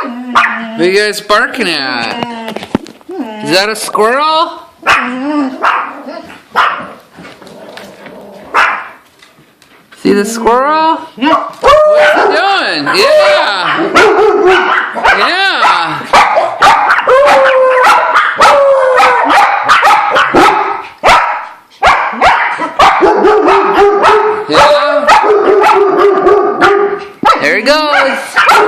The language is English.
What are you guys barking at? Is that a squirrel? See the squirrel? What's he doing? Yeah! Yeah! Yeah! There he goes!